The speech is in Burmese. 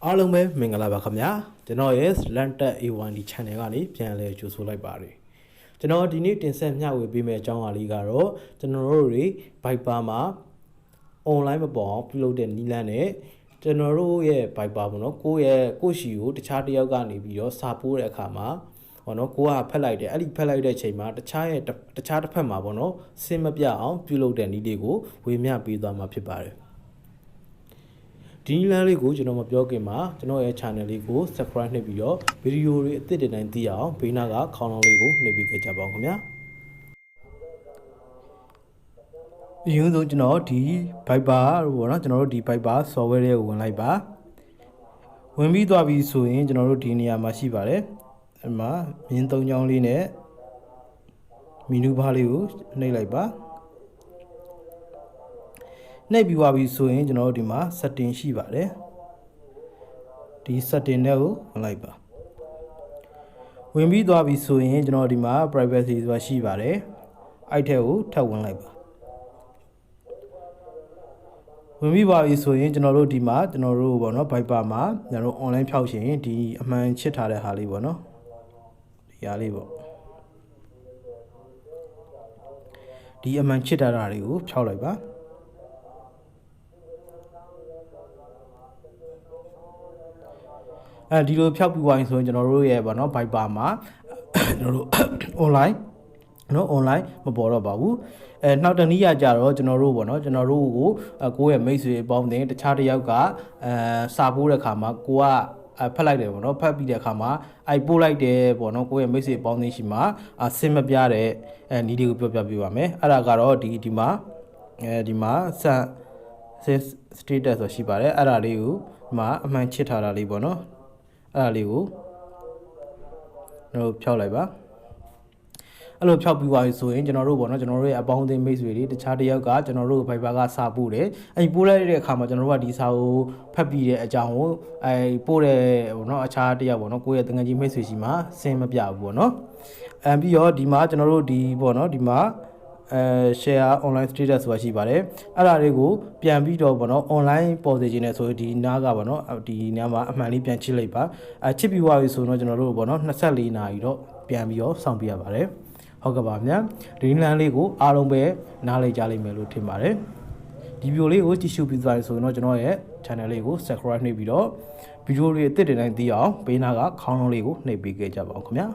အားလုံးပဲမင်္ဂလာပါခင်ဗျာကျွန်တော်ရဲ့ Lantet A1D channel ကနေပြန်လည်ကြိုဆိုလိုက်ပါတယ်ကျွန်တော်ဒီနေ့တင်ဆက်မျှဝေပေးမယ့်အကြောင်းအရာလေးကတော့ကျွန်တော်တို့တွေ Viber မှာ online မပေါ်အောင်ပြုလုပ်တဲ့နည်းလမ်းနဲ့ကျွန်တော်တို့ရဲ့ Viber ပေါ့နော်ကိုယ့်ရှီကိုတခြားတစ်ယောက်ကနေပြီးတော့စာပို့တဲ့အခါမှာပေါ့နော်ကိုကဖက်လိုက်တယ်အဲ့ဒီဖက်လိုက်တဲ့အချိန်မှာတခြားတစ်ဖက်မှာပေါ့နော်စင်မပြအောင်ပြုလုပ်တဲ့နည်းလေးကိုဝေမျှပေးသွားမှာဖြစ်ပါတယ်ဒီနည်းလမ်းလေးကိုကျွန်တော်မပြောခင်မှာကျွန်တော်ရဲ့ channel လေးကို subscribe နှိပ်ပြီးတော့ဗီဒီယိုတွေအသစ်တိုင်းသိအောင်ဘေးနားကခေါင်းလောင်းလေးကိုနှိပ်ပေးခဲ့ကြပါဦးခင်ဗျာအရင်ဆုံးကျွန်တော်ဒီ Viber ပေါ့နော်ကျွန်တော်တို့ဒီ Viber software တွေကိုဝင်လိုက်ပါဝင်ပြီးသွားပြီဆိုရင်ကျွန်တော်တို့ဒီနေရာမှာရှိပါတယ်အဲ့မှာမြင်း၃ချောင်းလေးနဲ့မီနူဘားလေးကိုနှိပ်လိုက်ပါနှိပ်ပြီးသွားပြီဆိုရင်ကျွန်တော်တို့ဒီမှာ setting ရှိပါတယ်ဒီ setting တွေကိုဝင်လိုက်ပါဝင်ပြီးသွားပြီဆိုရင်ကျွန်တော်ဒီမှာ privacy ဆိုတာရှိပါတယ်အဲ့ထဲကိုထပ်ဝင်လိုက်ပါဝင်ပြီးပါပြီဆိုရင်ကျွန်တော်တို့ဒီမှာကျွန်တော်တို့ပေါ့နော် Viber မှာကျွန်တော်တို့ online ဖြောက်ရှင်ဒီအမှန်ချစ်ထားတဲ့ဟာလေးပေါ့နော်ဒီဟာလေးပေါ့ဒီအမှန်ချစ်ထားတာတွေကိုဖြောက်လိုက်ပါဒီလိုဖြောက်ပြီးသွားရင်ဆိုရင်ကျွန်တော်တို့ရဲ့ပေါ့နော် Viber မှာကျွန်တော်တို့ online နော် online မပေါ်တော့ပါဘူးနောက်တနည်းရကြတော့ကျွန်တော်တို့ပေါ့နော်ကျွန်တော်တို့ကိုကိုယ့်ရဲ့မိတ်ဆွေပေါင်းတင်တခြားတစ်ယောက်ကစာပို့တဲ့ခါမှာကိုကဖက်လိုက်တယ်ပေါ့နော်ဖက်ပြီးတဲ့အခါမှာပို့လိုက်တယ်ပေါ့နော်ကိုယ့်ရဲ့မိတ်ဆွေပေါင်းတင်ရှိမှာစင်မပြတဲ့နီးလေးကိုပြောပြပေးပါမယ်အဲ့ဒါကတော့ဒီမှာstatus ဆိုရှိပါတယ်အဲ့ဒါလေးကိုဒီမှာအမှန်ချစ်ထားတာလေးပေါ့နော်အဲ့ဒါလေးကိုတို့ဖြောက်လိုက်ပါအဲ့လိုဖြောက်ပြီးသွားပြီဆိုရင်ကျွန်တော်တို့ပေါ့နော်ကျွန်တော်တို့ရဲ့အပေါင်းအသင်းမိတ်ဆွေတွေတခြားတစ်ယောက်ကကျွန်တော်တို့ Viber ကစာပို့တယ်အဲ့ပို့လိုက်တဲ့အခါမှာကျွန်တော်တို့ကဒီစာကိုဖတ်ပြီးတဲ့အကြောင်းကိုပို့တယ်ပေါ့နော်အခြားတစ်ယောက်ပေါ့နော်ကိုယ့်ရဲ့တငယ်ချင်းမိတ်ဆွေစီမှာစင်မပြဘူးပေါ့နော်ပြီးတော့ဒီမှာကျွန်တော်တို့ဒီပေါ့နော်ဒီမှာshare online status ဆိုတာရှိပါတယ်အဲ့ဒါတွေကိုပြန်ပြီးတော့ပေါ့နော် online ပေါ်စေခြင်းနဲ့ဆိုဒီနားကပေါ့နော်ဒီနားမှာအမှန်လေးပြန်ချစ်လိုက်ပါချစ်ပြီးသွားပြီဆိုတော့ကျွန်တော်တို့ပေါ့နော်24နာရီတော့ပြန်ပြီးတော့စောင့်ပြရပါတယ်ဟုတ်ကဲ့ပါဗျာဒီလမ်းလေးကိုအားလုံးပဲနားလည်ကြလိမ့်မယ်လို့ထင်ပါတယ်ဒီဗီဒီယိုလေးကိုကြည့်ရှုပြီးသွားပြီဆိုရင်တော့ကျွန်တော်ရဲ့ channel လေးကို subscribe နှိပ်ပြီးတော့ဗီဒီယိုတွေအသစ်တွေတိုင်းသိအောင်ဘေးနားကခေါင်းလုံးလေးကိုနှိပ်ပေးခဲ့ကြပါဦးခင်ဗျာ